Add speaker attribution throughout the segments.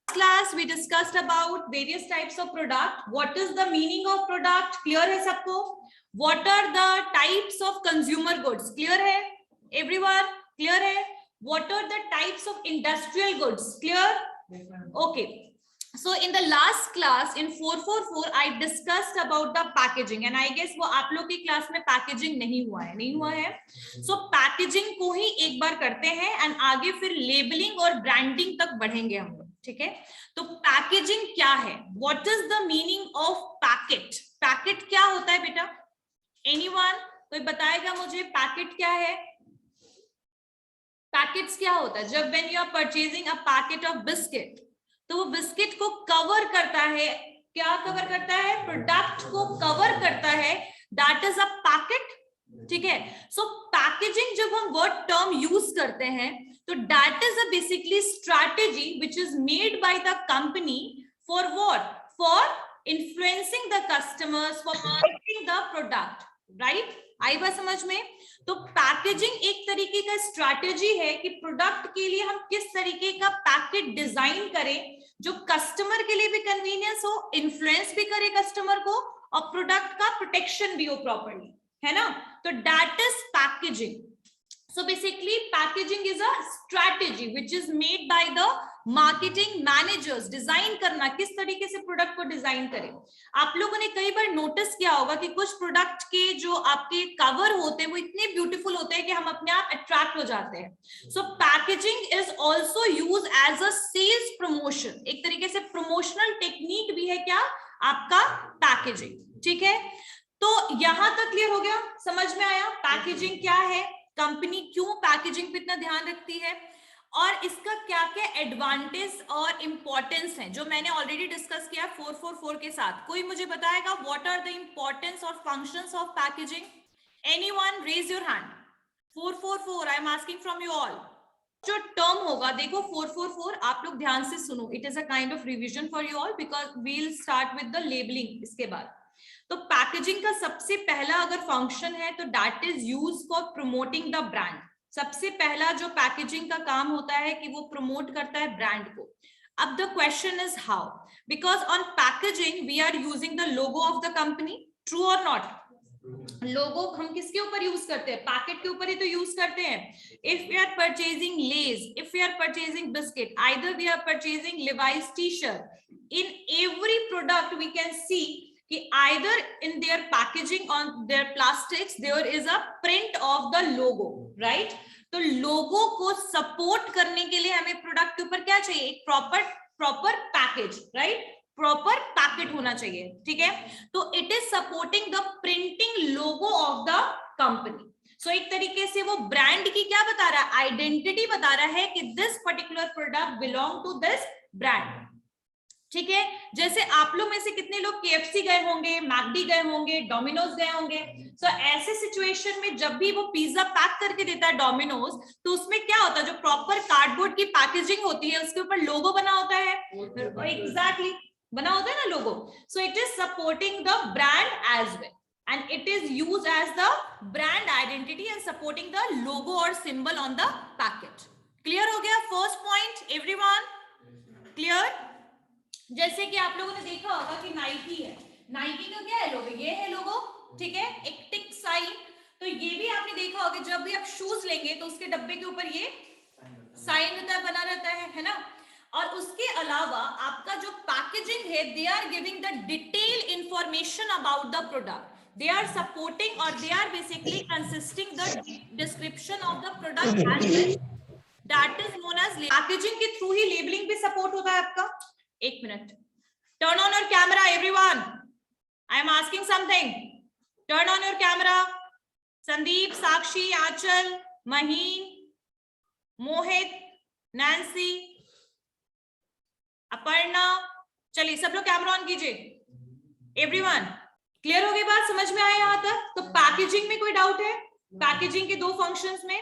Speaker 1: Class we discussed about various types of product. What is the meaning of product? Clear है सबको? What are the types of consumer goods? Clear है? Everyone clear है? What are the types of industrial goods? Clear? Okay. So in the last class in 444 I discussed about the packaging and I guess वो आप लोग की class में packaging नहीं हुआ है so पैकेजिंग को ही एक बार करते हैं एंड आगे फिर लेबलिंग और ब्रांडिंग तक बढ़ेंगे हम लोग. ठीक है, तो पैकेजिंग क्या है? What is the meaning of packet? Packet क्या होता है बेटा? एनीवन कोई बताएगा मुझे पैकेट क्या है? पैकेट्स क्या होता है? जब when you are purchasing a packet of biscuit तो वो बिस्किट को कवर करता है. क्या कवर करता है? प्रोडक्ट को कवर करता है. That is a packet. ठीक है, सो पैकेजिंग जब हम वर्ड टर्म यूज करते हैं तो that is a basically strategy which is made by the company for what? For influencing the customers, for marketing the product. Right? आई बात समझ में? तो पैकेजिंग एक तरीके का स्ट्रैटेजी है कि प्रोडक्ट के लिए हम किस तरीके का पैकेट डिजाइन करें जो कस्टमर के लिए भी कन्वीनियंस हो, इन्फ्लुएंस भी करे कस्टमर को और प्रोडक्ट का प्रोटेक्शन भी हो प्रॉपर्ली, है ना? तो that is packaging. So basically packaging is a strategy which is made by the marketing managers. Design करना, किस तरीके से प्रोडक्ट को डिजाइन करें. आप लोगों ने कई बार नोटिस किया होगा कि कुछ प्रोडक्ट के जो आपके कवर होते हैं वो इतने ब्यूटीफुल होते हैं कि हम अपने आप अट्रैक्ट हो जाते हैं. So packaging is also use as a sales promotion. एक तरीके से प्रमोशनल टेक्निक भी है क्या आपका पैकेजिंग. ठीक है, तो यहां तक क्लियर हो गया? समझ में आया पैकेजिंग क्या है, कंपनी क्यों पैकेजिंग पे इतना ध्यान रखती है और इसका क्या क्या एडवांटेज और इंपॉर्टेंस है जो मैंने ऑलरेडी डिस्कस किया 444 के साथ. कोई मुझे बताएगा व्हाट आर द इंपॉर्टेंस और functions of packaging? Anyone raise your hand. 444 I am asking from you all. जो टर्म होगा देखो 444 आप लोग ध्यान से सुनो. It is a kind of revision for you all because we will start with the labelling इसके बाद. तो पैकेजिंग का सबसे पहला अगर फंक्शन है तो that is use for promoting the brand. सबसे पहला जो पैकेजिंग का काम होता है कि वो प्रमोट करता है ब्रांड को. अब the question is how, because on packaging we are using the logo of the company. True और नॉट? लोगो हम किसके ऊपर यूज करते हैं? पैकेट के ऊपर ही तो यूज करते हैं. If we are purchasing Lay's, if we are purchasing biscuit, either we are purchasing Levi's T shirt, in every product we can see कि either in their packaging on their plastics there is a print of the logo, right? तो लोगो को support करने के लिए हमें product के ऊपर क्या चाहिए? एक proper package, right? Proper packet होना चाहिए. ठीक है, तो it is supporting the printing logo of the company. So एक तरीके से वो ब्रांड की क्या बता रहा है? आइडेंटिटी बता रहा है कि this particular product belong to this brand. ठीक है, जैसे आप लोग में से कितने लोग KFC गए होंगे, मैकडी गए होंगे, डोमिनोज गए होंगे. सो ऐसे सिचुएशन में जब भी वो पिज्जा पैक करके देता है डोमिनोज तो उसमें क्या होता है? जो प्रॉपर कार्डबोर्ड की पैकेजिंग होती है उसके ऊपर लोगो बना होता है. एग्जैक्टली बना होता है ना logo. So it is supporting the brand as well and it is used as the brand identity and supporting the logo or symbol on the packet. Clear हो गया first point everyone? Clear? जैसे कि आप लोगों ने देखा होगा कि नाइकी है. नाइकी का क्या है लोगो? ये है लोगो. ठीक है, एक टिक साइन. तो ये भी आपने देखा होगा जब भी आप शूज लेंगे तो उसके डब्बे के ऊपर ये साइन रहता है, बना रहता है ना? और उसके अलावा आपका जो पैकेजिंग है they are giving the detail information about the product. They are supporting or they are basically consisting the description of the product as well. That is known as packaging के थ्रू ही labelling भी support होता है आपका. एक minute. Turn on your camera, everyone. I am asking something. Turn on your camera. Sandeep, Sakshi, Anchal, Maheen, Mohit, Nancy, Aparna, चलिए सब लोग camera on कीजिए. एवरीवन क्लियर हो गई बात? समझ में आया यहां तक? तो पैकेजिंग में कोई डाउट है? पैकेजिंग के दो फंक्शंस में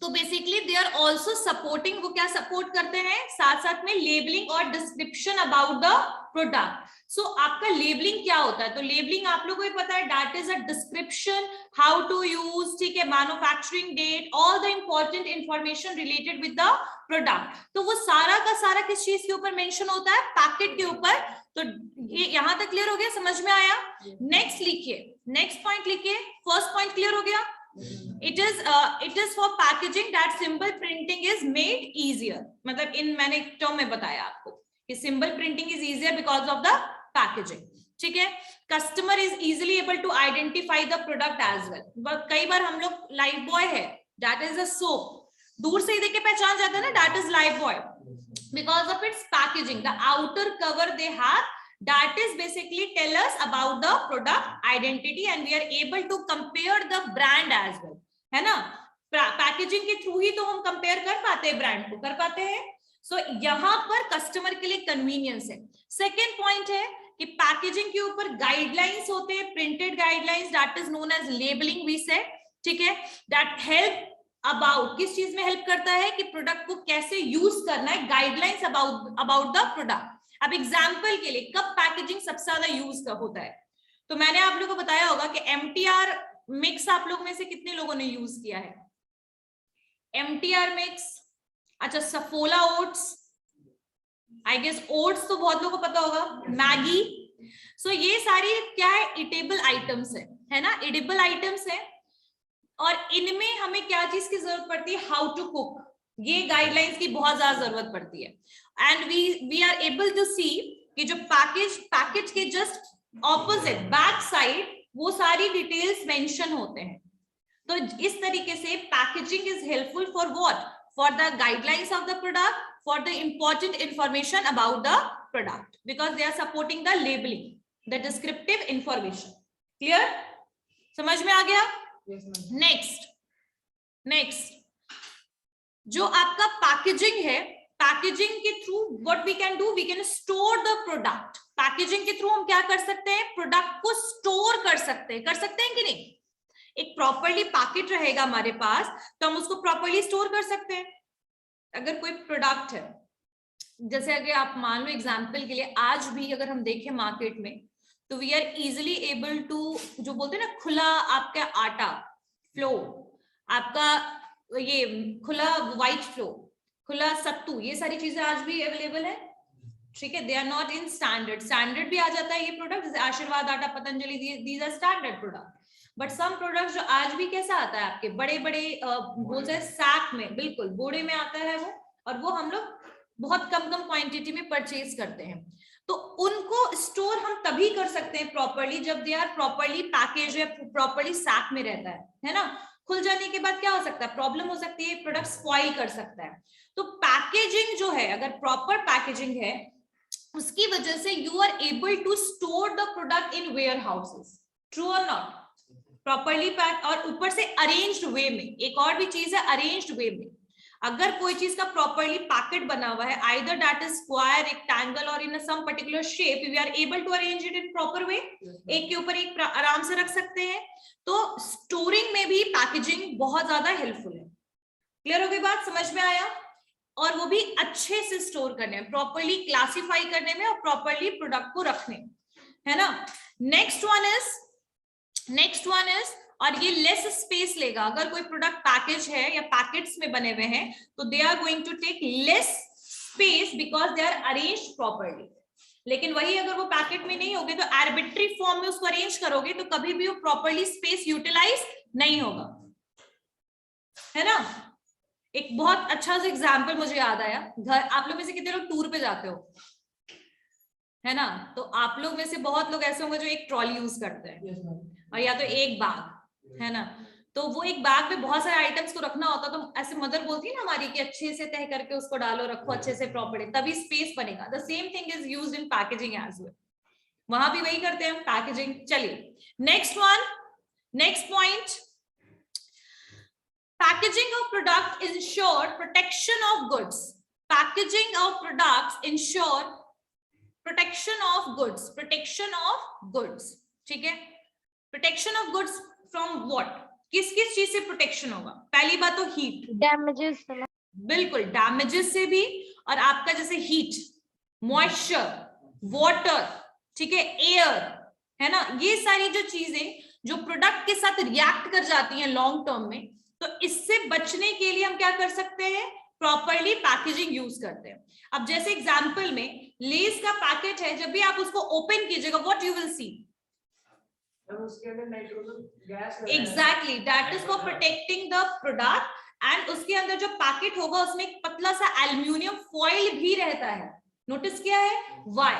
Speaker 1: तो basically they are also supporting, वो क्या सपोर्ट करते हैं, साथ साथ में लेबलिंग और डिस्क्रिप्शन अबाउट द प्रोडक्ट। सो आपका लेबलिंग क्या होता है, तो लेबलिंग आप लोगों को पता है that is a description, how to use, ठीक है, manufacturing date, all the important information related with the product. तो वो सारा का सारा किस चीज के ऊपर मेंशन होता है, पैकेट के ऊपर। तो ये यहां तक क्लियर हो गया, समझ में आया? नेक्स्ट लिखिए, नेक्स्ट पॉइंट लिखिए, फर्स्ट पॉइंट क्लियर हो गया। It is for packaging that symbol printing is made easier, मतलब इन मैंने टर्म में बताया आपको कि symbol printing is easier because of the packaging, ठीक है। Customer is easily able to identify the product as well। कई बार हम लोग Lifebuoy है, that is a soap, दूर से ही देख के पहचान जाता है ना, that is Lifebuoy because of its packaging, the outer cover they have, that is basically tell us about the product identity and we are able to compare the brand as well, है ना। Packaging के through ही तो हम compare कर पाते हैं, brand को कर पाते हैं। सो यहाँ पर कस्टमर के लिए कन्वीनियंस है। सेकेंड पॉइंट है कि पैकेजिंग के ऊपर गाइडलाइंस होते हैं, printed guidelines, that is known as labelling we say, ठीक है। दैट हेल्प अबाउट, किस चीज में हेल्प करता है कि प्रोडक्ट को कैसे यूज करना है, गाइडलाइंस अबाउट द प्रोडक्ट। अब एग्जाम्पल के लिए कब पैकेजिंग सबसे ज्यादा यूज होता है, तो मैंने आप लोगों को बताया होगा कि MTR मिक्स आप लोग में से कितने लोगों ने यूज किया है, MTR मिक्स, अच्छा Saffola oats, I guess oats तो बहुत लोगों को पता होगा, मैगी। सो ये सारी क्या है, इटेबल आइटम्स है ना, एडिबल आइटम्स है। और इनमें हमें क्या चीज की जरूरत पड़ती है, हाउ टू कुक, ये गाइडलाइंस की बहुत ज्यादा जरूरत पड़ती है। And we are able to see कि जो पैकेज के जस्ट ऑपोजिट बैक साइड वो सारी डिटेल्स मेंशन होते हैं। तो इस तरीके से packaging is helpful for what, for the guidelines of the product, for the important information about the product, because they are supporting the labelling, the descriptive information. Clear, समझ में आ गया? नेक्स्ट जो आपका पैकेजिंग है, पैकेजिंग के through what we can do, we can store the product. Packaging के through हम क्या कर सकते हैं, प्रोडक्ट को स्टोर कर सकते हैं कि नहीं। एक प्रॉपरली पैकेट रहेगा हमारे पास तो हम उसको प्रॉपरली स्टोर कर सकते हैं। अगर कोई प्रोडक्ट है, जैसे अगर आप मान लो एग्जांपल के लिए, आज भी अगर हम देखें मार्केट में तो we are easily able to, जो बोलते हैं ना खुला आपका आटा फ्लो, आपका ये खुला व्हाइट फ्लो, खुला सत्तू, ये सारी चीजें आज भी अवेलेबल है, ठीक है। They are not in standard भी आ जाता है ये प्रोडक्ट, जैसे आशीर्वाद आटा, Patanjali, these are standard product. But some products जो आज भी कैसा आता है, आपके बड़े बड़े बोलते हैं सैक में, बिल्कुल बोरे में आता है वो, और वो हम लोग बहुत कम क्वांटिटी में परचेज करते हैं। तो उनको स्टोर हम तभी कर सकते हैं प्रॉपरली जब दे आर प्रॉपरली पैकेज या प्रॉपरली सैक में रहता है ना। खुल जाने के बाद क्या हो सकता है, प्रॉब्लम हो सकती है, प्रोडक्ट स्पॉइल कर सकता है। तो पैकेजिंग जो है, अगर प्रॉपर पैकेजिंग है, उसकी वजह से you are able to store the product in warehouses, true और नॉट, प्रॉपरली पैक, और ऊपर से अरेंज्ड वे में। एक और भी चीज है, अरेंज्ड वे में। अगर कोई चीज का प्रॉपरली पैकेट बना हुआ है, either that is square, rectangle or in some particular shape, we are able to arrange it in proper way, एक के ऊपर एक आराम से रख सकते हैं। तो स्टोरिंग में भी पैकेजिंग बहुत ज्यादा हेल्पफुल है। क्लियर हो गई बात, समझ में आया? और वो भी अच्छे से स्टोर करने में, प्रॉपरली क्लासिफाई करने में और प्रॉपरली प्रोडक्ट को रखने, है ना। नेक्स्ट वन इज और ये लेस स्पेस लेगा। अगर कोई प्रोडक्ट पैकेज है या पैकेट्स में बने हुए हैं तो they are going to take less space because they are arranged properly. लेकिन वही अगर वो पैकेट में नहीं होगे तो आर्बिट्री फॉर्म में उसको अरेंज करोगे तो कभी भी वो प्रॉपरली स्पेस यूटिलाइज नहीं होगा, है ना। एक बहुत अच्छा सा एग्जाम्पल मुझे याद आया। घर, आप लोग में से कितने लोग टूर पे जाते हो, है ना, तो आप लोग में से बहुत लोग ऐसे होंगे जो एक ट्रॉली यूज करते हैं और या तो एक बैग, है ना। तो वो एक बैग में बहुत सारे आइटम्स को रखना होता, तो ऐसे मदर बोलती है ना हमारी कि अच्छे से तय करके उसको डालो, रखो अच्छे से प्रॉपर्ली, तभी स्पेस बनेगा। The same thing is used in packaging as well, वहां भी वही करते हैं पैकेजिंग। चलिए next point, packaging of product ensure protection of goods. Packaging of products ensure protection of goods, ठीक है। Protection of goods from what, किस किस चीज से प्रोटेक्शन होगा? पहली बात तो हीट,
Speaker 2: डैमेजेस,
Speaker 1: बिल्कुल डैमेजेस से भी, और आपका जैसे हीट, मॉइस्चर, वाटर, ठीक है, एयर, है ना, ये सारी जो चीजें जो प्रोडक्ट के साथ रिएक्ट कर जाती हैं लॉन्ग टर्म में, तो इससे बचने के लिए हम क्या कर सकते हैं? प्रॉपरली पैकेजिंग यूज करते हैं। अब जैसे एग्जांपल में लेस का पैकेट है, जब भी आप उसको ओपन कीजिएगा, व्हाट यू विल सी,
Speaker 3: उसके अंदर nitrogen gas,
Speaker 1: exactly, that is for protecting the product. And उसके अंदर जो पैकेट होगा उसमें एक पतला सा एल्युमिनियम फॉइल भी रहता है। नोटिस किया है? व्हाई?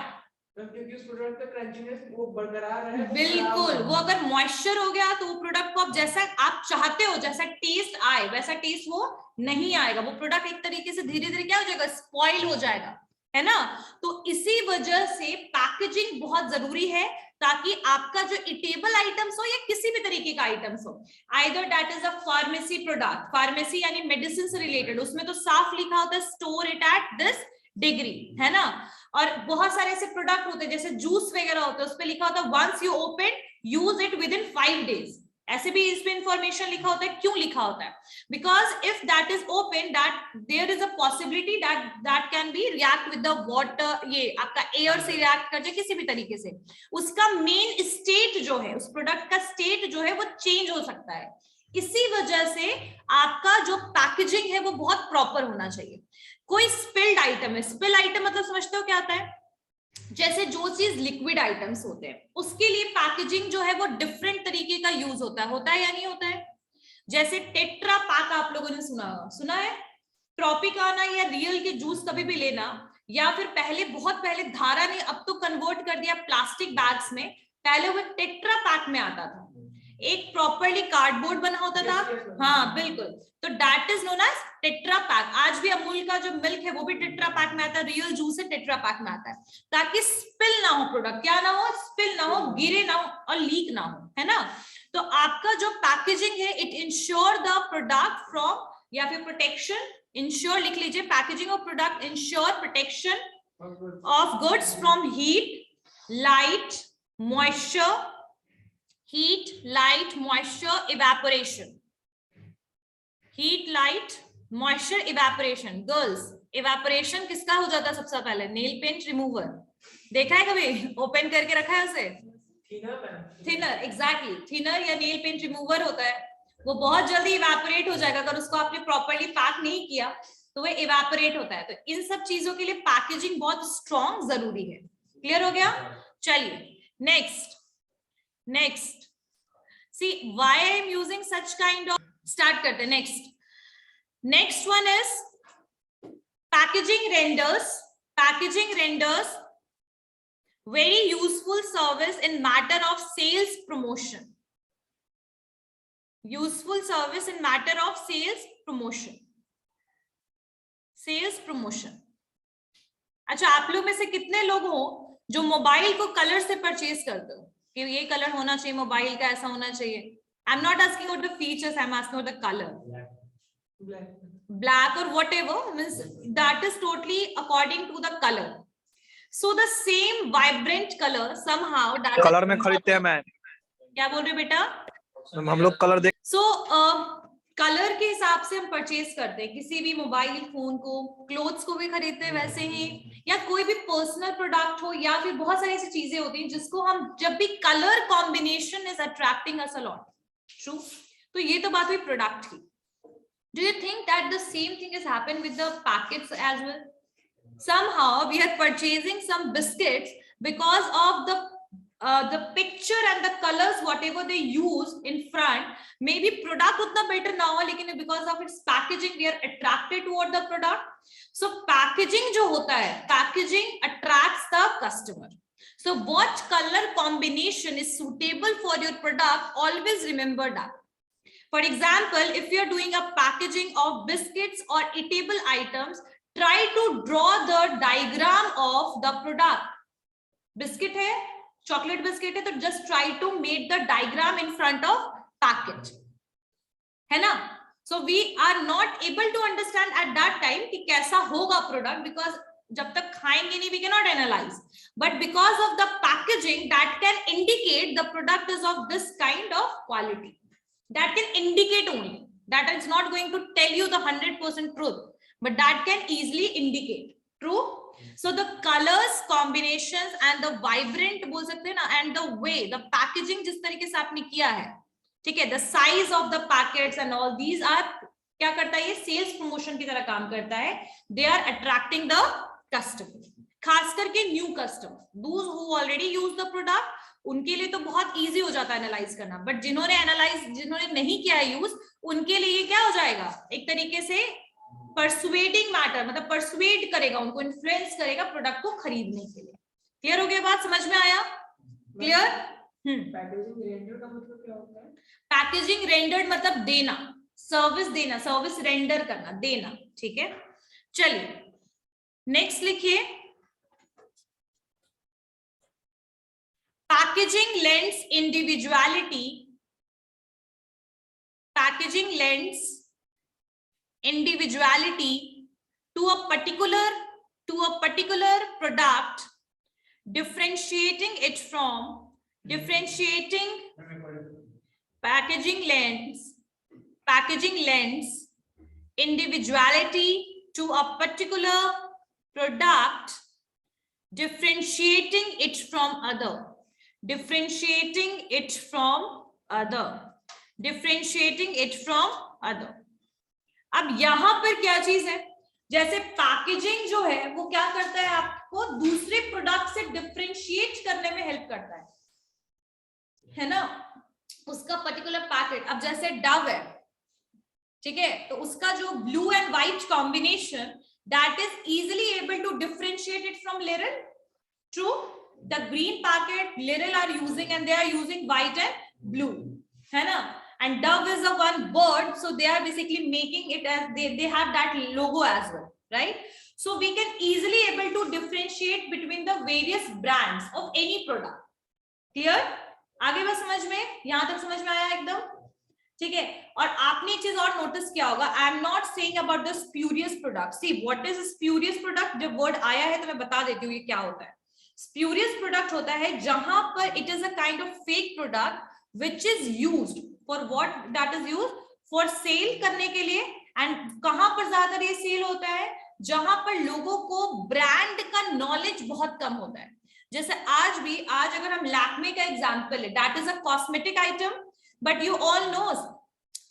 Speaker 3: क्योंकि उस प्रोडक्ट का क्रंचीनेस वो बरकरार है,
Speaker 1: बिल्कुल, वो अगर मॉइस्चर हो गया तो वो प्रोडक्ट को आप जैसा आप चाहते हो, जैसा टेस्ट आए वैसा टेस्ट वो नहीं आएगा, वो प्रोडक्ट एक तरीके से धीरे धीरे क्या हो जाएगा? स्पॉइल हो जाएगा, है ना। तो इसी वजह से पैकेजिंग बहुत जरूरी है, ताकि आपका जो इटेबल आइटम्स हो या किसी भी तरीके का आइटम्स हो, either that is a pharmacy product, pharmacy यानी मेडिसिन से रिलेटेड, उसमें तो साफ लिखा होता है store it at this degree, है ना। और बहुत सारे ऐसे प्रोडक्ट होते हैं जैसे जूस वगैरह होता है, उस पे लिखा होता है once you open use it within 5 days, ऐसे भी इस पे इंफॉर्मेशन लिखा होता है। क्यों लिखा होता है? Because if that is open, that there is a possibility that that can be react with the water, ये आपका एयर से रिएक्ट कर जाए किसी भी तरीके से, उसका मेन स्टेट जो है, उस प्रोडक्ट का स्टेट जो है वो चेंज हो सकता है। इसी वजह से आपका जो पैकेजिंग है वो बहुत प्रॉपर होना चाहिए। कोई स्पिल्ड आइटम है, स्पिल आइटम मतलब समझते हो क्या आता है? जैसे जो चीज लिक्विड आइटम्स होते हैं उसके लिए पैकेजिंग जो है वो डिफरेंट तरीके का यूज होता है या नहीं होता है? जैसे टेट्रा पैक आप लोगों ने सुना है? ट्रॉपिकाना या रियल के जूस कभी भी लेना, या फिर पहले बहुत पहले धारा ने अब तो कन्वर्ट कर दिया प्लास्टिक बैग्स में, पहले वो टेट्रा पैक में आता था, एक प्रॉपरली कार्डबोर्ड बना होता था। हाँ बिल्कुल, तो that is known as tetra pack. आज भी अमूल का जो मिल्क है वो भी टेट्रा पैक में आता है, रियल जूस है टेट्रा पैक में आता है, ताकि स्पिल ना हो प्रोडक्ट, क्या ना हो? स्पिल ना हो, गिरे ना हो और लीक ना हो, है ना। तो आपका जो पैकेजिंग है it ensure the product from, या फिर प्रोटेक्शन, इंश्योर लिख लीजिए, packaging of product ensure protection of goods from heat, light, moisture, heat, light, moisture, evaporation. Heat, light, moisture, evaporation. Girls, evaporation किसका हो जाता है सबसे पहले? नेल पेंट रिमूवर, देखा है कभी? ओपन करके रखा है उसे? थिनर, एग्जैक्टली, थिनर या नेल पेंट रिमूवर होता है, वो बहुत जल्दी इवेपोरेट हो जाएगा अगर उसको आपने प्रॉपर्ली पैक नहीं किया तो वो इवेपोरेट होता है। तो इन सब चीजों के लिए पैकेजिंग बहुत स्ट्रॉन्ग जरूरी है। क्लियर हो गया? चलिए next, see why I am using such kind of, start karte next one is packaging renders very useful service in matter of sales promotion, useful service in matter of sales promotion। अच्छा, आप लोग में से कितने लोग हो जो mobile को कलर से परचेज करते हो कि ये कलर होना चाहिए मोबाइल का, ऐसा होना चाहिए? I am not asking about the features, I am asking about the colour, black or whatever, means that is totally according to the color. So the same vibrant color somehow that
Speaker 4: colour में खरीदते हैं। मैं
Speaker 1: क्या बोल रहे हो बेटा?
Speaker 4: हम लोग कलर देख,
Speaker 1: सो कलर के हिसाब से हम परचेज करते हैं किसी भी मोबाइल फोन को, क्लोथ्स को भी खरीदते हैं वैसे ही, या कोई भी पर्सनल प्रोडक्ट हो, या फिर बहुत सारी ऐसी चीजें होती हैं जिसको हम जब भी colour combination is attracting us a lot. True? तो ये तो बात हुई प्रोडक्ट की। Do you think that the same thing has happened with the packets as well? Somehow we are purchasing some biscuits because of the picture and the colors whatever they use in front. Maybe product utna better na ho, lekin because of its packaging we are attracted toward the product. So packaging jo hota hai, packaging attracts the customer. So what color combination is suitable for your product? Always remember that. For example, if you are doing a packaging of biscuits or eatable items, try to draw the diagram of the product. Biscuit है, chocolate biscuit है, तो just try to make the diagram in front of packet, है ना? So we are not able to understand at that time कि कैसा होगा product, because जब तक खाएंगे नहीं we cannot analyze. But because of the packaging that can indicate the product is of this kind of quality. that can indicate only. That is not going to tell you the 100% truth, but that can easily indicate. True? So the colors combinations and the vibrant बोल सकते हैं ना, and the way the packaging जिस तरीके से आपने किया है, ठीक है, the size of the packets and all these are क्या करता है, ये सेल्स प्रमोशन की तरह काम करता है. They are attracting the customer, खास करके new customer, those who already use the product, उनके लिए तो बहुत इजी हो जाता है एनालाइज करना, बट जिन्होंने नहीं किया है यूज, उनके लिए क्या हो जाएगा, एक तरीके से परसुएडिंग मैटर, मतलब परसुएड करेगा, उनको इन्फ्लुएंस करेगा प्रोडक्ट को खरीदने के लिए. क्लियर हो गया बात, समझ में आया? क्लियर?
Speaker 3: पैकेजिंग रेंडर का मतलब क्या होता है?
Speaker 1: पैकेजिंग रेंडर्ड मतलब देना, सर्विस देना, सर्विस रेंडर करना, देना. ठीक है, चलिए नेक्स्ट लिखिए. Packaging lends individuality. Packaging lends individuality to a particular product, differentiating it from packaging lends individuality to a particular product, differentiating it from other. अब यहां पर क्या चीज है, जैसे पैकेजिंग जो है वो क्या करता है, आपको दूसरे प्रोडक्ट से डिफरेंशिएट करने में हेल्प करता है ना, उसका पर्टिकुलर पैकेट. अब जैसे डव है, ठीक है, तो उसका जो blue and white combination, that is easily able to differentiate it from Liril. True? The green packet Liril are using, and they are using white and blue, है ना, and Dove is a one bird, so they are basically making it as they have that logo as well, right? So we can easily able to differentiate between the various brands of any product. Clear? आगे बस समझ में, यहां तक समझ में आया एकदम? ठीक है. और आपने एक चीज और नोटिस किया होगा, I am not saying about the spurious product. See what is spurious product, जब वर्ड आया है तो मैं बता देती हूँ ये क्या होता है. स्प्यूरियस प्रोडक्ट होता है जहां पर it is a kind of fake product which is used for what, that is used for sale करने के लिए. एंड कहां पर ज्यादातर ये सेल होता है, जहां पर लोगों को ब्रांड का नॉलेज बहुत कम होता है. जैसे आज अगर हम लैक्मे का एग्जांपल है, that is a cosmetic item, but you all knows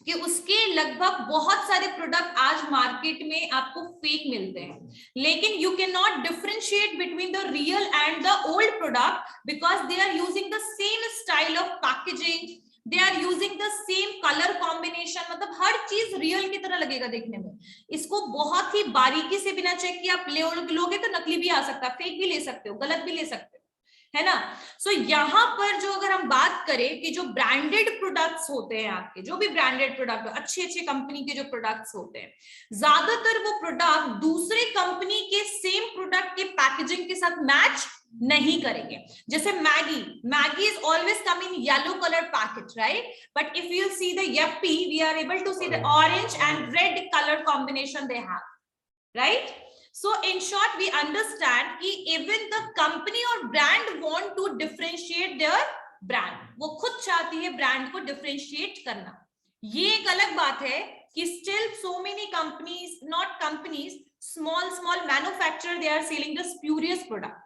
Speaker 1: कि उसके लगभग बहुत सारे प्रोडक्ट आज मार्केट में आपको फेक मिलते हैं, लेकिन you can not differentiate between the real and the old product because they are using the same style of packaging, they are using the same colour combination, मतलब हर चीज रियल की तरह लगेगा देखने में. इसको बहुत ही बारीकी से बिना चेक किए आप लोगे तो नकली भी आ सकता है, फेक भी ले सकते हो, गलत भी ले सकते हो, है ना. सो यहाँ पर जो अगर हम बात करें कि जो ब्रांडेड प्रोडक्ट्स होते हैं, आपके जो भी ब्रांडेड प्रोडक्ट, अच्छे कंपनी के जो प्रोडक्ट्स होते हैं, ज्यादातर वो प्रोडक्ट दूसरे कंपनी के सेम प्रोडक्ट के पैकेजिंग के साथ मैच नहीं करेंगे. जैसे Maggi is always come in yellow colour packet, right, but if you see the Yippee, we are able to see the orange and red colour combination they have, right. So in short, we understand कि even the company or brand want to differentiate their brand. वो खुद चाहती है brand को differentiate करना. ये एक अलग बात है कि still so many companies, not companies, small manufacturer, they are selling the spurious product.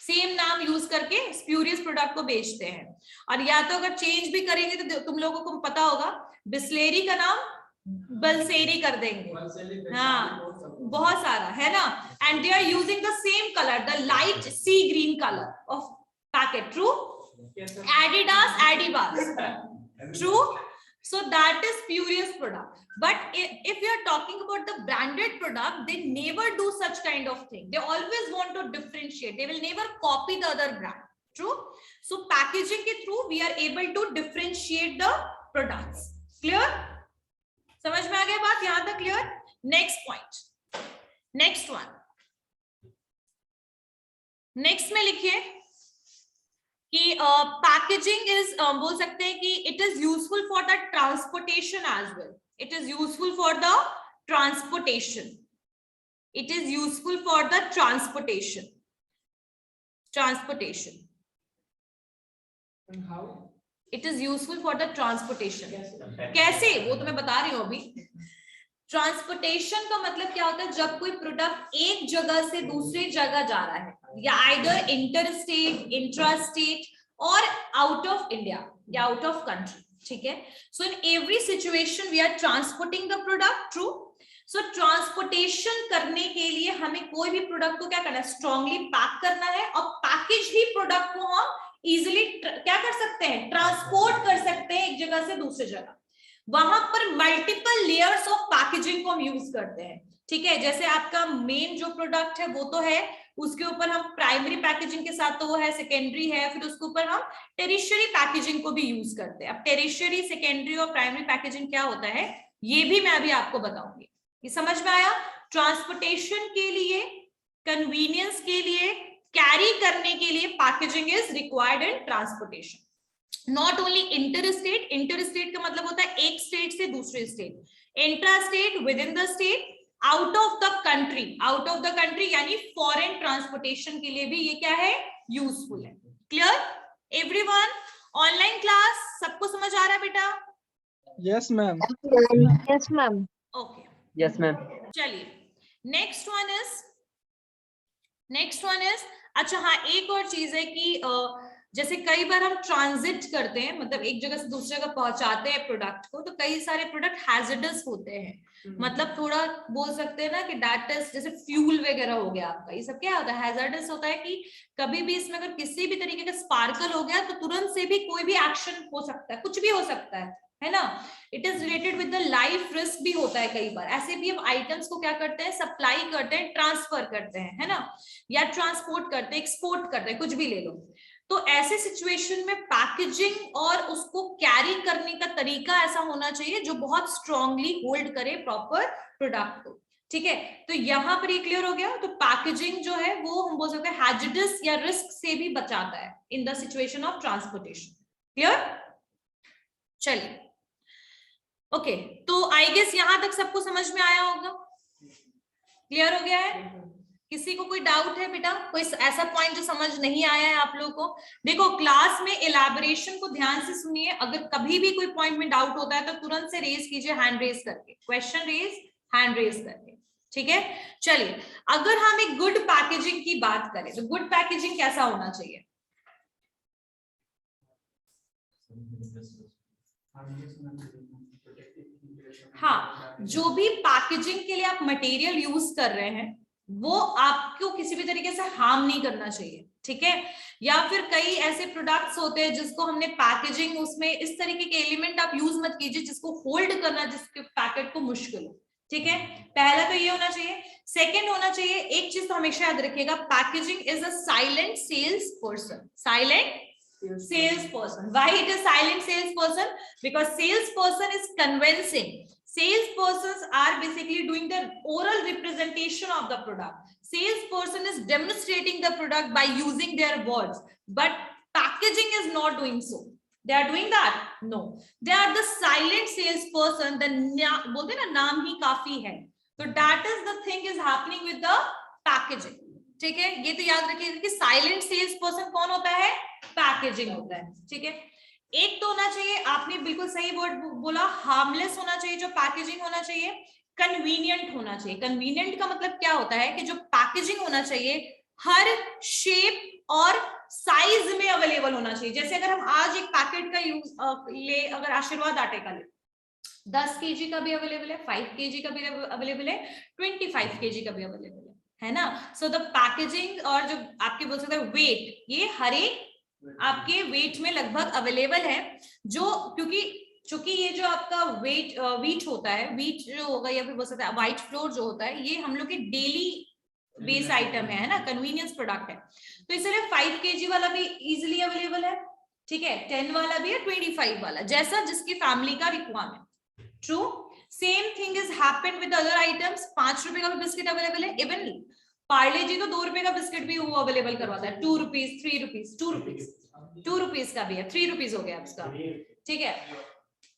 Speaker 1: Same नाम यूज करके spurious product को बेचते हैं. और या तो अगर चेंज भी करेंगे तो तुम लोगों को पता होगा, बिस्लेरी का नाम बलसेरी कर देंगे. हाँ, बहुत सारा है ना. And they are using the same colour, the light sea green colour of packet. True? Adibas. True? So that is spurious product. But if you are talking about the branded product, they never do such kind of thing. They always want to differentiate. They will never copy the other brand. True? So packaging के through we are able to differentiate the products. Clear? समझ में आ गया बात यहां तक? Clear? Next point, next one, next में लिखिए कि पैकेजिंग इज, बोल सकते हैं कि it is useful for the transportation as well. It is useful for the transportation. It is useful for the transportation.
Speaker 3: And how?
Speaker 1: It is useful for the transportation. कैसे, वो तो मैं बता रही हूँ अभी। ट्रांसपोर्टेशन का मतलब क्या होता है, जब कोई प्रोडक्ट एक जगह से दूसरी जगह जा रहा है, या either inter state, intra state और आउट ऑफ इंडिया या आउट ऑफ कंट्री, ठीक है। So in every situation we are transporting the product, true. So transportation करने के लिए हमें कोई भी प्रोडक्ट को क्या करना है, स्ट्रांगली पैक करना है, और पैकेज ही प्रोडक्ट को हम इजिली क्या कर सकते हैं, ट्रांसपोर्ट कर सकते हैं एक जगह से दूसरी जगह। वहां पर मल्टीपल लेयर्स ऑफ पैकेजिंग को हम यूज करते हैं, ठीक है। जैसे आपका मेन जो प्रोडक्ट है वो तो है, उसके ऊपर हम प्राइमरी पैकेजिंग के साथ तो वो है, सेकेंडरी है, फिर उसके ऊपर हम टेरिशरी पैकेजिंग को भी यूज करते हैं। अब टेरिशरी, सेकेंडरी और प्राइमरी पैकेजिंग क्या होता है, ये भी मैं अभी आपको बताऊंगी। ये समझ में आया? ट्रांसपोर्टेशन के लिए, कन्वीनियंस के लिए, कैरी करने के लिए packaging is required in transportation. Not only inter state, inter state का मतलब होता है एक स्टेट से दूसरे state, intra state, with in the state, out of the country, out of the country यानी फॉरेन ट्रांसपोर्टेशन के लिए भी ये क्या है, यूजफुल है। Clear everyone? ऑनलाइन क्लास सबको समझ आ रहा है बेटा?
Speaker 4: Yes ma'am.
Speaker 2: Yes ma'am.
Speaker 1: Okay,
Speaker 5: yes ma'am.
Speaker 1: चलिए नेक्स्ट वन इज अच्छा हाँ, एक और चीज है कि जैसे कई बार हम ट्रांजिट करते हैं, मतलब एक जगह से दूसरी जगह पहुंचाते हैं प्रोडक्ट को, तो कई सारे प्रोडक्ट हैजर्डस होते हैं, मतलब थोड़ा बोल सकते हैं ना कि दैट इज, जैसे फ्यूल वगैरह हो गया आपका, ये सब क्या होता है, हैजर्डस होता है कि कभी भी इसमें अगर किसी भी तरीके का स्पार्कल हो गया तो तुरंत से भी कोई भी एक्शन हो सकता है, कुछ भी हो सकता है ना। It is related with the life risk भी होता है। कई बार ऐसे भी हम आइटम्स को क्या करते हैं, सप्लाई करते हैं, ट्रांसफर करते हैं, है ना, या ट्रांसपोर्ट करते हैं, एक्सपोर्ट करते हैं, कुछ भी ले लो। तो ऐसे सिचुएशन में पैकेजिंग और उसको कैरी करने का तरीका ऐसा होना चाहिए जो बहुत स्ट्रांगली होल्ड करे प्रॉपर प्रोडक्ट को, ठीक है। तो यहाँ पर ये क्लियर हो गया। तो पैकेजिंग जो है वो हम बोल सकते हैं हैजर्डस या रिस्क से भी बचाता है in the situation of transportation. Clear? चलिए ओके, तो आई गेस यहां तक सबको समझ में आया होगा, क्लियर हो गया है? किसी को कोई डाउट है बेटा, कोई ऐसा पॉइंट जो समझ नहीं आया है आप लोगों को? देखो क्लास में एलैबोरेशन को ध्यान से सुनिए, अगर कभी भी कोई पॉइंट में डाउट होता है तो तुरंत से रेज कीजिए, हैंड रेज करके, क्वेश्चन रेज, हैंड रेज करके, ठीक है। चलिए, अगर हम एक गुड पैकेजिंग की बात करें तो गुड पैकेजिंग कैसा होना चाहिए? हाँ, जो भी पैकेजिंग के लिए आप मटेरियल यूज कर रहे हैं वो आपको किसी भी तरीके से हार्म नहीं करना चाहिए, ठीक है। या फिर कई ऐसे प्रोडक्ट्स होते हैं जिसको हमने पैकेजिंग, उसमें इस तरीके के एलिमेंट आप यूज मत कीजिए जिसको होल्ड करना, जिसके पैकेट को मुश्किल हो, ठीक है। पहला तो ये होना चाहिए। सेकेंड होना चाहिए, एक चीज तो हमेशा याद रखिएगा, packaging is a silent salesperson. Silent salesperson. Why it is silent salesperson? Because salesperson is convincing. Salespersons are basically doing the oral representation of the product. Salesperson is demonstrating the product by using their words. But packaging is not doing so. They are doing that? No. They are the silent salesperson. The बोलते ना, नाम ही काफी है. So that is the thing is happening with the packaging. ठीक है, ये तो याद रखिए कि साइलेंट सेल्स पर्सन कौन होता है, पैकेजिंग होता है, ठीक है। एक तो होना चाहिए, आपने बिल्कुल सही वर्ड बोला, हार्मलेस होना चाहिए जो पैकेजिंग होना चाहिए, कन्वीनियंट होना चाहिए। कन्वीनियंट का मतलब क्या होता है कि जो पैकेजिंग होना चाहिए हर शेप और साइज में अवेलेबल होना चाहिए। जैसे अगर हम आज एक पैकेट का यूज ले, अगर आशीर्वाद आटे का ले, 10 kg का भी अवेलेबल है, 5 kg का भी अवेलेबल है, 25 kg का भी अवेलेबल है ना। सो द पैकेजिंग और जो आपके बोल सकते हैं वेट, ये हर एक आपके वेट में लगभग अवेलेबल है। जो क्योंकि ये जो आपका वीट होता है, वीट जो होगा या फिर बोल सकते हैं व्हाइट फ्लोर जो होता है, ये हम लोग की डेली बेस आइटम है ना, कन्वीनियंस प्रोडक्ट है। तो इसलिए 5 kg वाला भी इजिली अवेलेबल है, ठीक है, 10 वाला भी है, 25 वाला, जैसा जिसकी फैमिली का requirement. True, same thing is happened with other items. 5 रुपए का भी बिस्किट अवेलेबल है, इवन पार्ले जी तो 2 रुपए का बिस्किट भी वो अवेलेबल करवाता है, 2 रुपीज, 3 रुपीज, 2 रुपीज का भी है, 3 रुपीज हो गया उसका, ठीक है।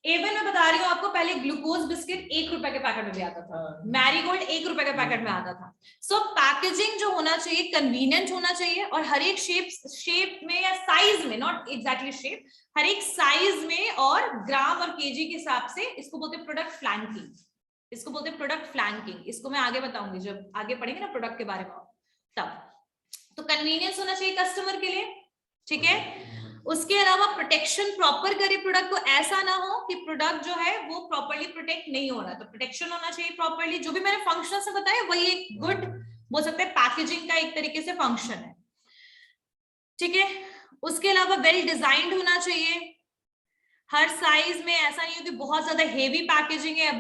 Speaker 1: इवन मैं बता रही हूँ आपको, पहले ग्लूकोज बिस्किट 1 रुपए के पैकेट में भी आता था, मैरीगोल्ड 1 रुपए के पैकेट में आता था। सो पैकेजिंग जो होना चाहिए कन्वीनियंट होना चाहिए, और हर एक शेप में या साइज में, नॉट एग्जैक्टली शेप, हर एक साइज में और ग्राम और केजी के हिसाब से। इसको बोलते हैं प्रोडक्ट फ्लैंकिंग, इसको बोलते हैं प्रोडक्ट फ्लैंकिंग। इसको मैं आगे बताऊंगी जब आगे पढ़ेंगे ना प्रोडक्ट के बारे में तब। तो कन्वीनियंस होना चाहिए कस्टमर के लिए, ठीक है। उसके अलावा प्रोटेक्शन प्रॉपर करे प्रोडक्ट को, ऐसा ना हो कि प्रोडक्ट जो है वो प्रॉपर्ली प्रोटेक्ट नहीं हो रहा, तो प्रोटेक्शन होना चाहिए प्रॉपर्ली। जो भी मैंने फंक्शन से बताया वही एक गुड बोल सकते हैं पैकेजिंग का एक तरीके से फंक्शन है, ठीक है। उसके अलावा वेल डिजाइंड होना चाहिए, हर साइज में ऐसा नहीं हो कि बहुत ज्यादा हेवी पैकेजिंग है,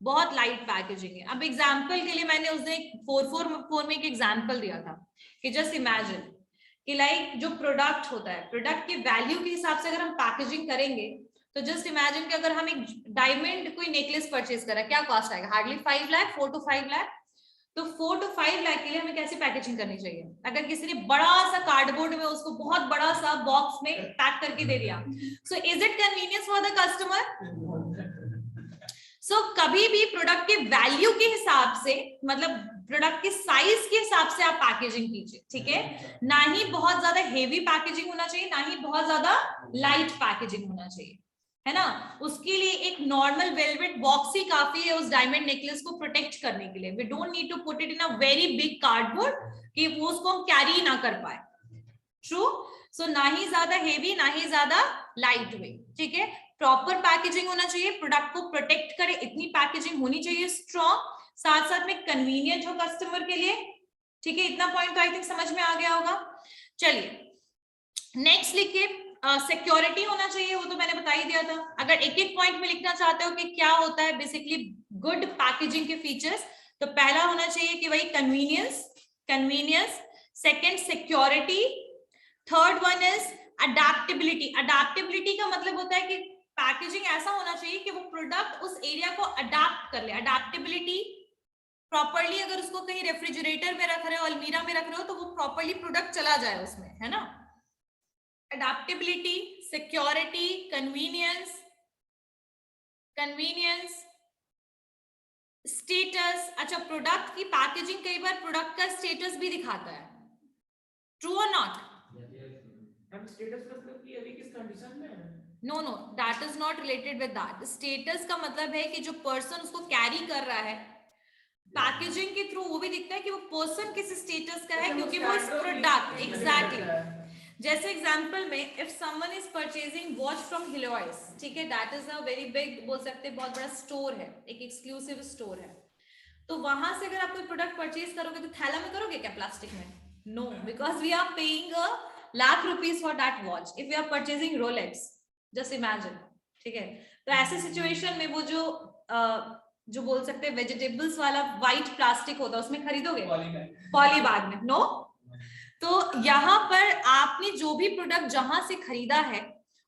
Speaker 1: बहुत लाइट पैकेजिंग है। अब एग्जाम्पल के लिए मैंने उसने 444 में एक एग्जाम्पल दिया था कि जस्ट इमेजिन कि लाइक जो प्रोडक्ट होता है, प्रोडक्ट के वैल्यू के हिसाब से अगर हम पैकेजिंग करेंगे, तो जस्ट इमेजिन कि अगर हम एक डायमंड कोई नेकलेस परचेज करा, क्या कॉस्ट आएगा? Hardly 5 lakh, 4 to 5 lakh. तो 4 to 5 लाख के लिए हमें कैसी पैकेजिंग करनी चाहिए? अगर किसी ने बड़ा सा कार्डबोर्ड में उसको बहुत बड़ा सा बॉक्स में पैक करके दे दिया, so is it convenience for the customer? So कभी भी प्रोडक्ट के वैल्यू के हिसाब से, मतलब प्रोडक्ट के साइज के हिसाब से आप पैकेजिंग कीजिए, ठीक है। ना ही बहुत ज्यादा हेवी पैकेजिंग होना चाहिए, ना ही बहुत ज्यादा लाइट पैकेजिंग होना चाहिए, है ना। उसके लिए एक नॉर्मल वेलवेट बॉक्स ही काफी है उस डायमंड नेकलेस को प्रोटेक्ट करने के लिए। We don't need to put it in a very big cardboard कि वो उसको हम कैरी ना कर पाए। ट्रू। सो ना ही ज्यादा हेवी, ना ही ज्यादा लाइट वेट, ठीक है। प्रॉपर पैकेजिंग होना चाहिए, प्रोडक्ट को प्रोटेक्ट करे, इतनी पैकेजिंग होनी चाहिए स्ट्रॉन्ग, साथ साथ में कन्वीनियंट हो कस्टमर के लिए, ठीक है। इतना पॉइंट तो आई थिंक समझ में आ गया होगा। चलिए नेक्स्ट लिखिए, सिक्योरिटी होना चाहिए, वो तो मैंने बता ही दिया था। अगर एक एक पॉइंट में लिखना चाहते हो कि क्या होता है बेसिकली गुड पैकेजिंग के फीचर्स, तो पहला होना चाहिए कि भाई convenience, second security, third one is adaptability. Adaptability का मतलब होता है कि पैकेजिंग ऐसा होना चाहिए कि वो प्रोडक्ट उस एरिया को अडेप्ट कर ले। अडेप्टेबिलिटी प्रॉपर्ली, अगर उसको कहीं रेफ्रिजरेटर में रख रहे हो, अलमीरा में रख रहे हो, तो वो प्रॉपर्ली प्रोडक्ट चला जाए उसमें, है ना। Adaptability, security, convenience, status. अच्छा, प्रोडक्ट की पैकेजिंग कई बार प्रोडक्ट का स्टेटस भी दिखाता है, ट्रू और नॉट?
Speaker 3: हम स्टेटस मतलब कि अभी किस कंडीशन में है?
Speaker 1: No, that is not related with that. Status का मतलब है कि जो पर्सन उसको कैरी कर रहा है, पैकेजिंग के थ्रू वो भी दिखता है कि वो पर्सन किस स्टेटस का है, क्योंकि वो इस प्रोडक्ट एग्जैक्टली। जैसे एग्जांपल में if someone is purchasing watch from Helios, ठीक है, that is a very big, बोल सकते हैं बहुत बड़ा स्टोर है, एक एक्सक्लूसिव स्टोर है। तो वहां से अगर आप कोई प्रोडक्ट परचेज करोगे तो थैला में करोगे क्या, प्लास्टिक में? No, because we are paying lakh rupees for that watch if you are purchasing Rolex, just imagine, ठीक है। तो ऐसे सिचुएशन में वो जो बोल सकते हैं वेजिटेबल्स वाला व्हाइट प्लास्टिक होता है, उसमें खरीदोगे? पॉली बैग में? नो। तो यहाँ पर आपने जो भी प्रोडक्ट जहां से खरीदा है,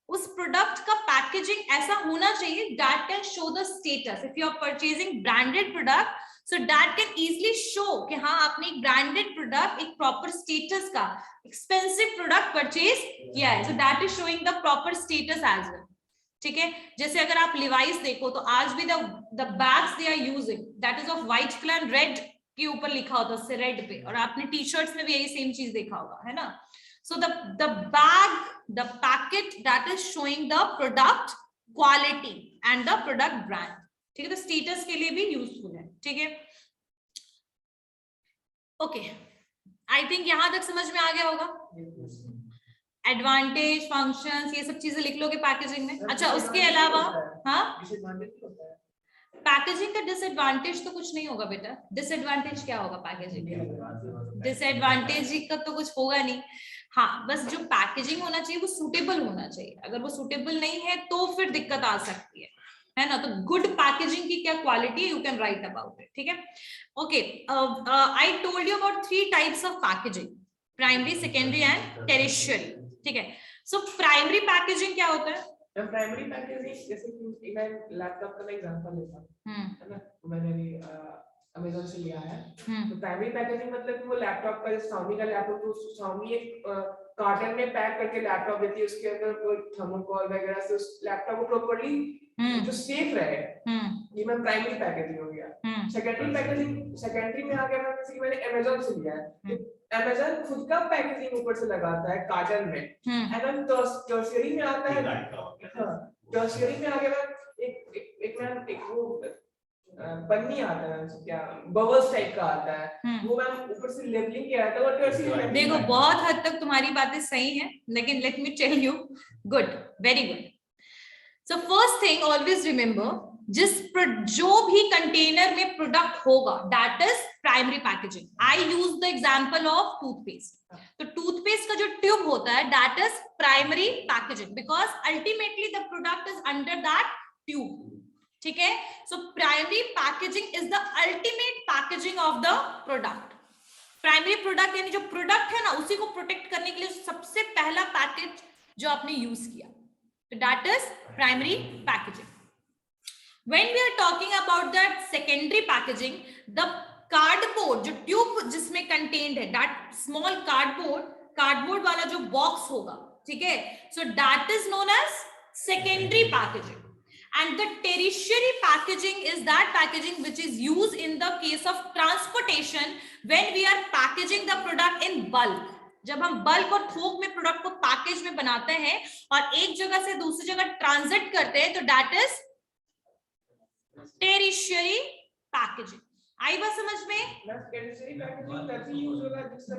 Speaker 1: उस प्रोडक्ट का पैकेजिंग ऐसा होना चाहिए that can show the status. If you are purchasing branded product, so that can easily show कि हाँ आपने एक ब्रांडेड प्रोडक्ट, एक प्रॉपर स्टेटस का एक्सपेंसिव प्रोडक्ट परचेज किया है, so that is showing the proper status as well, ठीक है। जैसे अगर आप लिवाइस देखो तो आज भी the bags they are using, that is of white colour, red के ऊपर लिखा होता है उससे रेड पे, और आपने टी शर्ट्स में भी यही सेम चीज देखा होगा, है ना। So the bag, the packet, that is showing the product quality and the product brand, ठीक है। तो स्टेटस के लिए भी यूजफुल है, ठीक है। ओके, आई थिंक यहां तक समझ में आ गया होगा। एडवांटेज, फंक्शंस, ये सब चीजें लिख लोगे पैकेजिंग में। अच्छा, उसके अलावा हाँ, पैकेजिंग का डिसएडवांटेज तो कुछ नहीं होगा बेटा। डिसएडवांटेज क्या होगा पैकेजिंग का? डिसएडवांटेज का तो कुछ होगा नहीं। हाँ, बस जो पैकेजिंग होना चाहिए वो सूटेबल होना चाहिए। अगर वो सूटेबल नहीं है तो फिर दिक्कत आ सकती है ना। तो गुड पैकेजिंग की क्या quality, you can write about it, ठीक है। Okay, I told you about 3 types of packaging, primary, secondary and tertiary, ठीक है। सो प्राइमरी पैकेजिंग क्या होता है?
Speaker 3: प्राइमरी पैकेजिंग, जैसे कि मैं लैपटॉप का एग्जांपल लेता हूं, है ना, तो मैंने अभी अमेज़न से लिया है। तो प्राइमरी पैकेजिंग मतलब कि वो लैपटॉप का, Xiaomi का लैपटॉप, तो Xiaomi एक कार्टन में पैक करके लैपटॉप देती है, उसके अंदर कोई थर्मोकोल वगैरह से उस लैपटॉप को प्रॉपर्ली जो सेफ रहे, ये मैं प्राइमरी पैकेजिंग हो गया। सेकेंडरी पैकेजिंग, सेकेंडरी में आ गया मैं, जैसे कि मैंने अमेज़न से लिया है, अमेज़न खुद का पैकेजिंग ऊपर से लगाता है कार्टन में, एंड देन टर्शियरी में आता है, टर्शियरी में आ गया एक वो पन्नी आता है, क्या बबल्स टाइप का आता है, वो मैम ऊपर से लेबलिंग किया था, और टर्शियरी
Speaker 1: देखो बहुत हद तक तुम्हारी बातें सही हैं, लेकिन let me tell you, good, very good. So first thing always remember, जो भी कंटेनर में प्रोडक्ट होगा that is primary packaging. I use the example of toothpaste, तो टूथपेस्ट का जो ट्यूब होता है that is primary packaging, because ultimately the product is under that tube, ठीक है। So primary packaging is the ultimate packaging of the product. Primary product यानी जो product है ना, उसी को प्रोटेक्ट करने के लिए सबसे पहला पैकेज जो आपने यूज किया, तो that is primary packaging. When we are talking about that secondary packaging, the cardboard, जो ट्यूब जिसमें contained है, that small cardboard वाला जो बॉक्स होगा, ठीक है, so that is known as secondary packaging. And the tertiary packaging is that packaging which is used in the case of transportation when we are packaging the product in bulk. जब हम bulk और थोक में product को package में बनाते हैं और एक जगह से दूसरी जगह ट्रांजिट करते हैं, तो दैट इज टेरिशियरी पैकेजिंग। आई बात समझ में?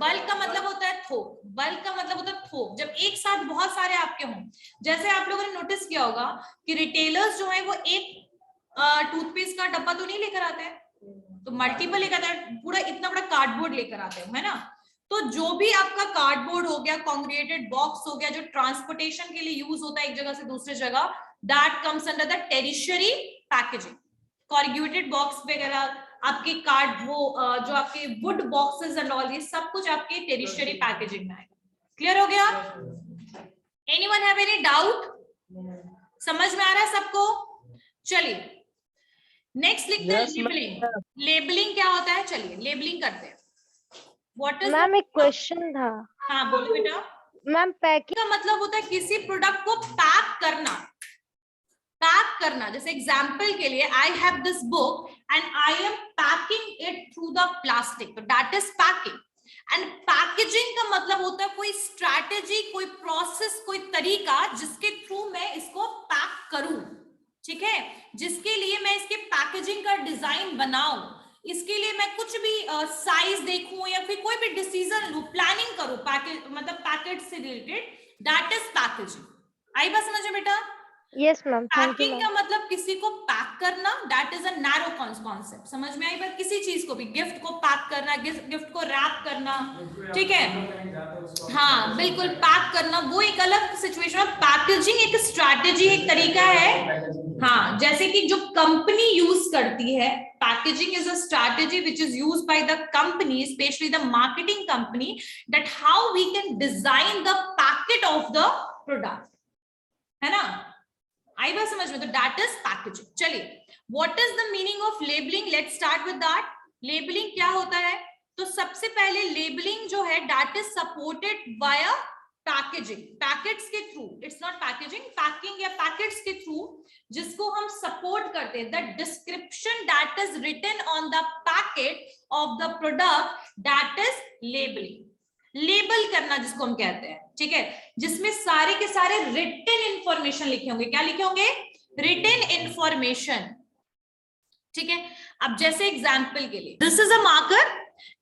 Speaker 1: बल्क का मतलब होता है थोक, बल्क का मतलब होता है थोक, जब एक साथ बहुत सारे आपके हों। जैसे आप लोगों ने नोटिस किया होगा कि रिटेलर्स जो है वो एक टूथपेस्ट का डब्बा तो नहीं लेकर आते हैं, तो मल्टीपल लेकर आते हैं, पूरा इतना बड़ा कार्डबोर्ड लेकर आते हैं, है ना। तो जो भी आपका कार्डबोर्ड हो गया, कॉन्ग्रेटेड बॉक्स हो गया, जो ट्रांसपोर्टेशन के लिए यूज होता है एक जगह से दूसरी जगह, that comes under the tertiary packaging. Corrugated box वगैरह आपके कार्ड, वो जो आपके वुड बॉक्सेस एंड ऑल, ये सब कुछ आपके टेरिशियरी पैकेजिंग में आएगा। क्लियर हो गया? Anyone have any doubt? समझ में आ रहा है सबको? चलिए नेक्स्ट लिखते हैं लेबलिंग। लेबलिंग क्या होता है? चलिए लेबलिंग करते हैं। व्हाट इज
Speaker 2: मैम एक क्वेश्चन था।
Speaker 1: हाँ बोलो बेटा।
Speaker 2: मैम पैकिंग
Speaker 1: का मतलब होता है किसी प्रोडक्ट को पैक करना, पैक करना। जैसे एग्जांपल के लिए I have this book and I am packing it through the plastic, तो that is packing. And packaging का मतलब होता है कोई स्ट्रैटेजी, कोई प्रोसेस, कोई तरीका जिसके थ्रू मैं इसको पैक करूं, ठीक है, जिसके लिए मैं इसके पैकेजिंग का डिजाइन बनाऊं, इसके लिए मैं कुछ भी साइज देखूं या फिर कोई भी डिसीजन लूं, प्लानिंग करूं, पैकेज मतलब पैकेट से रिलेटेड, दैट इज पैकेजिंग। आई बात समझ में बेटा?
Speaker 2: Yes ma'am, thank you.
Speaker 1: Packing का मतलब किसी को पैक करना, that is a narrow concept. समझ में आई बात? किसी चीज को भी, गिफ्ट को पैक करना, गिफ्ट को रैप करना, ठीक है, हाँ बिल्कुल, पैक करना वो एक अलग सिचुएशन है। पैकेजिंग एक स्ट्रैटेजी, एक तरीका है, हाँ, जैसे कि जो कंपनी यूज करती है, packaging is a strategy which is used by the company, specially the marketing company, that how we can design the packet of the product, है ना। आई बात समझ में? तो दैट इज पैकेजिंग। चलिए what is the meaning of labelling, let's start with that. Labelling क्या होता है? तो सबसे पहले लेबलिंग जो है that is supported by packaging, packets के through. It's not packaging, packing या पैकेट्स के थ्रू जिसको हम सपोर्ट करते हैं। The description that is written on the packet of the product, that is labelling. Label करना जिसको हम कहते हैं, ठीक है, जिसमें सारे के सारे रिटन इंफॉर्मेशन लिखे होंगे। क्या लिखे होंगे? रिटन इंफॉर्मेशन, ठीक है। अब जैसे एग्जांपल के लिए, this is a marker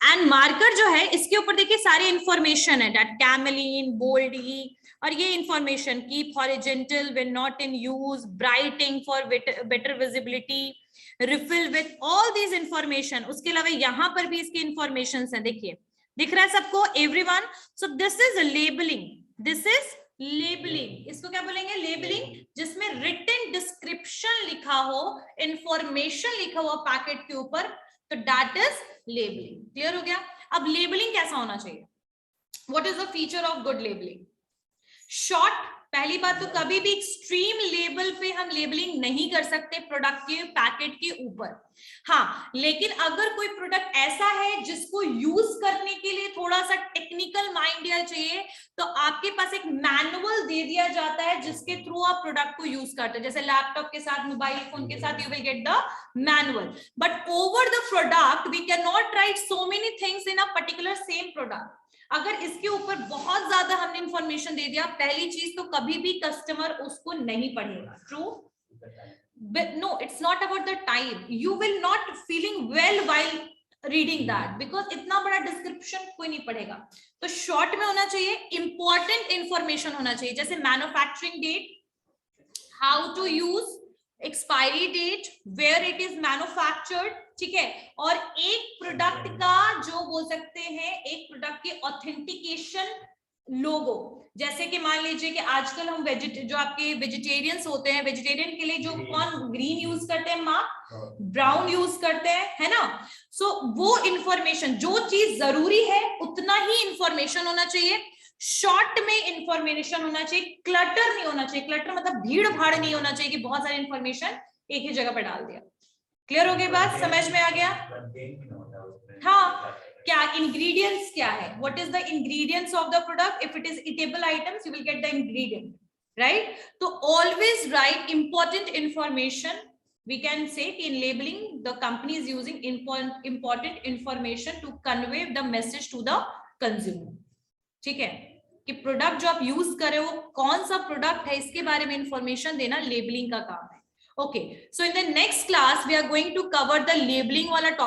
Speaker 1: and marker जो है इसके ऊपर देखिए सारी इंफॉर्मेशन है, दैट कैमलिन, बोल्ड ई, और ये information, keep horizontal when not in use, brightening for better visibility, refill with all these information. उसके अलावा यहाँ पर भी इसकी इंफॉर्मेशन है, देखिए दिख रहा है सबको, everyone. So this is labelling, this is labelling. इसको क्या बोलेंगे? लेबलिंग, जिसमें रिटन डिस्क्रिप्शन लिखा हो, इंफॉर्मेशन लिखा हुआ पैकेट के ऊपर, तो दैट इज लेबलिंग। क्लियर हो गया? अब लेबलिंग कैसा होना चाहिए? What is the feature of good labelling? Short, पहली बात तो कभी भी एक्सट्रीम लेवल पे हम लेबलिंग नहीं कर सकते प्रोडक्ट के पैकेट के ऊपर। हाँ, लेकिन अगर कोई प्रोडक्ट ऐसा है जिसको यूज करने के लिए थोड़ा सा टेक्निकल माइंड चाहिए, तो आपके पास एक मैनुअल दे दिया जाता है जिसके थ्रू आप प्रोडक्ट को यूज करते हैं, जैसे लैपटॉप के साथ, मोबाइल फोन के साथ, you will get the manual, but over the product we can not write so many things in a particular same product. अगर इसके ऊपर बहुत ज्यादा हमने इंफॉर्मेशन दे दिया, पहली चीज तो कभी भी कस्टमर उसको नहीं पढ़ेगा। True? No, it's not about the time. You will not feeling well while reading that because इतना बड़ा डिस्क्रिप्शन कोई नहीं पढ़ेगा। तो शॉर्ट में होना चाहिए, इंपॉर्टेंट इंफॉर्मेशन होना चाहिए, जैसे manufacturing date, how to use, expiry date, where it is manufactured, ठीक है, और एक प्रोडक्ट का जो बोल सकते हैं, एक प्रोडक्ट की ऑथेंटिकेशन लोगो। जैसे कि मान लीजिए कि आजकल हम जो आपके वेजिटेरियंस होते हैं, वेजिटेरियन के लिए जो कौन ग्रीन यूज करते हैं, माँ ब्राउन यूज करते हैं, है ना। सो वो इंफॉर्मेशन, जो चीज जरूरी है उतना ही इंफॉर्मेशन होना चाहिए, शॉर्ट में इंफॉर्मेशन होना चाहिए, क्लटर नहीं होना चाहिए। क्लटर मतलब भीड़ भाड़ नहीं होना चाहिए कि बहुत सारी इंफॉर्मेशन एक ही जगह पर डाल दिया। क्लियर हो गई बात? समझ में आ गया? हाँ, क्या इंग्रेडिएंट्स क्या है, what is the ingredients of the product, if it is eatable items you will get the ingredient, right. तो always write important information. We can say in labeling the company is using important information to convey the message to the consumer, ठीक है, कि product जो आप use कर रहे हो कौन सा प्रोडक्ट है इसके बारे में इंफॉर्मेशन देना लेबलिंग का काम है। Okay, so in the next class we are going to cover the labelling वाला टॉपिक।